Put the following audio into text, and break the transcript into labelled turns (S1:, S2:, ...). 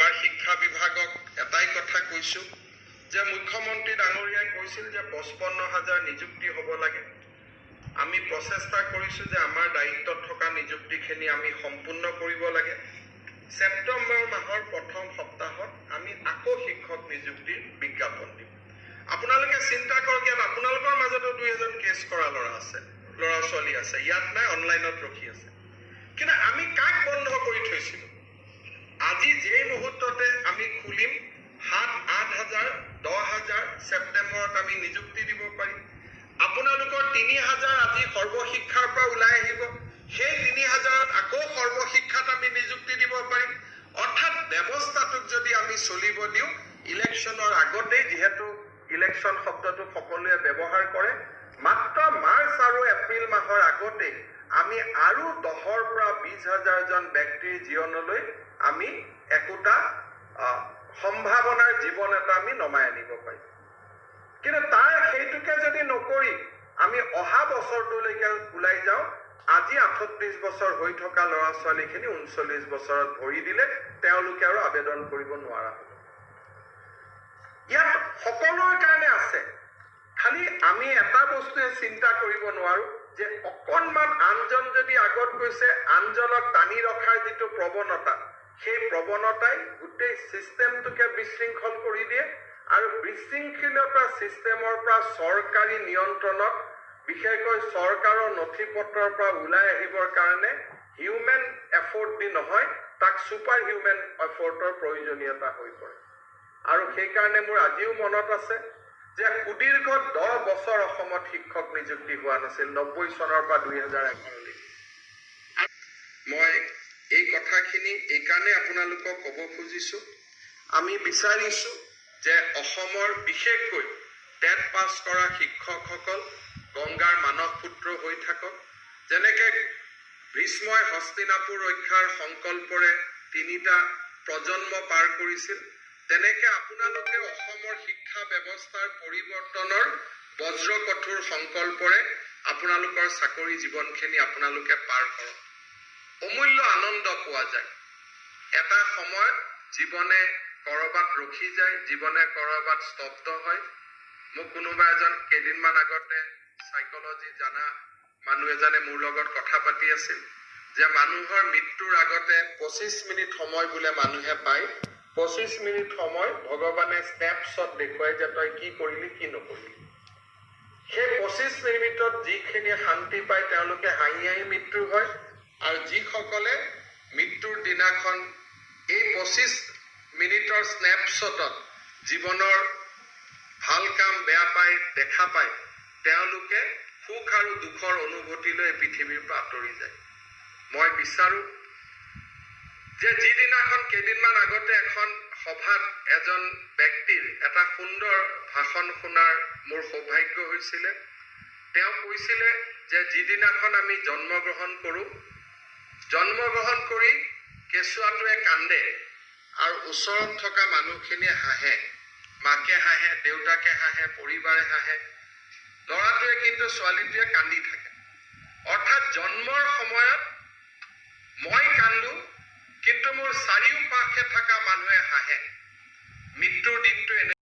S1: আমাৰ শিক্ষা বিভাগক এটাই কথা কৈছো যে মুখ্যমন্ত্ৰী ডাঙৰীয়াই কৈছিল যে 55,000 নিযুক্তি হ'ব লাগে। আমি প্ৰচেষ্টা কৰিছো যে আমাৰ দায়িত্বত থকা নিযুক্তিখিনি আমি সম্পূৰ্ণ কৰিব লাগে। সেপ্টেম্বৰ মাহৰ প্ৰথম সপ্তাহত আমি আকৌ শিক্ষক নিযুক্তিৰ বিজ্ঞাপন দিম। আপোনালোকে চিন্তা কৰক, ইয়াত আপোনালোকৰ মাজতো 2-এজন কেছ কৰা ল'ৰা ছোৱালী আছে, ইয়াত নাই, অনলাইনত ৰখি আছে। কিন্তু আমি কাক বন্ধ কৰি থৈছিলো? আজি যেই মুহূৰ্ততে আমি খুলিম 7-8,000 10,000 সেপ্টেম্বৰত আমি নিযুক্তি দিব পাৰিম। আপোনালোকৰ 3,000 আজি সৰ্বশিক্ষাৰ পৰা ওলাই আহিব, সেই 3,000ত আকৌ সৰ্বশিক্ষাত আমি নিযুক্তি দিব পাৰিম। অৰ্থাৎ ব্যৱস্থাটোক যদি আমি চলিব দিওঁ, ইলেকশ্যনৰ আগতেই, যিহেতু ইলেকশ্যন শব্দটো সকলোৱে ব্যৱহাৰ কৰে, মাত্ৰ মাৰ্চ আৰু এপ্ৰিল মাহৰ আগতেই আমি আৰু 10,000 পৰা 20,000 জন ব্যক্তিৰ জীৱনলৈ আমি একোটা সম্ভাৱনাৰ জীৱন এটা আমি নমাই আনিব পাৰিম। কিন্তু সেইটোকে যদি নকৰি আমি অহা বছৰটোলৈকে ওলাই যাওঁ, আজি 38 বছৰ হৈ থকা ল'ৰা ছোৱালীখিনি 39 বছৰত ভৰি দিলে তেওঁলোকে আৰু আবেদন কৰিব নোৱাৰা হ'ব। ইয়াত সকলোৰ কাৰণে আছে, খালি আমি এটা বস্তুৱে চিন্তা কৰিব নোৱাৰো যে অকণমান আনজন যদি আগত গৈছে, আনজনক টানি ৰখাৰ যিটো প্ৰৱণতা, সেই প্ৰৱণতাই গোটেই চিষ্টেমটোকে বিশৃংখল কৰি দিয়ে। আৰু বিশৃংখলতা চিষ্টেমৰ পৰা চৰকাৰী নিয়ন্ত্ৰণত, বিশেষকৈ চৰকাৰৰ নথি পত্ৰৰ পৰা ওলাই আহিবৰ কাৰণে হিউমেন এফৰ্ট দি নহয়, তাক ছুপাৰ হিউমেন এফৰ্টৰ প্ৰয়োজনীয়তা হৈ পৰে। আৰু সেইকাৰণে মোৰ আজিও মনত আছে যে সুদীৰ্ঘ 10 বছৰ অসমত শিক্ষক নিযুক্তি হোৱা নাছিল, 90 চনৰ পৰা 2011লৈ। মই এই কথাখিনি এইকাৰণে আপোনালোকক ক'ব খুজিছো, আমি বিচাৰিছো যে অসমৰ বিশেষকৈ টেট পাছ কৰা শিক্ষকসকল গংগাৰ মানস পুত্ৰ হৈ থাকক। যেনেকে ভীষ্মই হস্তিনাপুৰ ৰক্ষাৰ সংকল্পৰে 3টা প্ৰজন্ম পাৰ কৰিছিল, তেনেকে আপোনালোকে অসমৰ শিক্ষা ব্যৱস্থাৰ পৰিৱৰ্তনৰ বজ্ৰকঠোৰ সংকল্পৰে আপোনালোকৰ চাকৰি জীৱনখিনি আপোনালোকে পাৰ কৰক। অমূল্য আনন্দ পোৱা যায়। এটা সময়ত জীৱনে কৰবাত ৰখি যায়, জীৱনে কৰবাত স্তব্ধ হয়। মোক কোনোবা এজন কেইদিনমান আগতে সাইকোলজি জানা মানুহ এজনে মোৰ লগত কথা পাতি আছিল যে মানুহৰ মৃত্যুৰ আগতে 25 মিনিট সময় বোলে মানুহে পায়। 25 মিনিট সময় ভগৱানে স্নেপশ্বট দেখুৱাই যে তই কি কৰিলি কি নকৰিলি। সেই 25 মিনিটত যিখিনি শান্তি পায় তেওঁলোকে হাঁহি হাঁহি মৃত্যু হয়, আৰু যিসকলে মৃত্যুৰ দিনাখন এই 25 মিনিটৰ স্নেপশ্বটত জীৱনৰ ভাল কাম বেয়া পাই দেখা পায়, তেওঁলোকে সুখ আৰু দুখৰ অনুভূতিলৈ পৃথিৱীৰ পৰা আঁতৰি যায়। মই বিচাৰো যে যিদিনাখন কেইদিনমান আগতে এখন সভাত এজন ব্যক্তিৰ এটা সুন্দৰ ভাষণ শুনাৰ মোৰ সৌভাগ্য হৈছিলে। তেওঁ কৈছিলে যে যিদিনাখন আমি জন্মগ্ৰহণ কৰোঁ, জন্মগ্ৰহণ কৰি কেঁচুৱাটোৱে কান্দে আৰু ওচৰত থকা মানুহখিনিয়ে হাঁহে, মাকে হাঁহে, দেউতাকে হাঁহে, পৰিবাৰে হাঁহে, ল'ৰাটোৱে কিন্তু ছোৱালীটোৱে কান্দি থাকে। অৰ্থাৎ জন্মৰ সময়ত মই কান্দো, কিন্তু মোৰ চাৰিওপাশে থকা মানুহে হাঁহে। মৃত্যুৰ দিনটো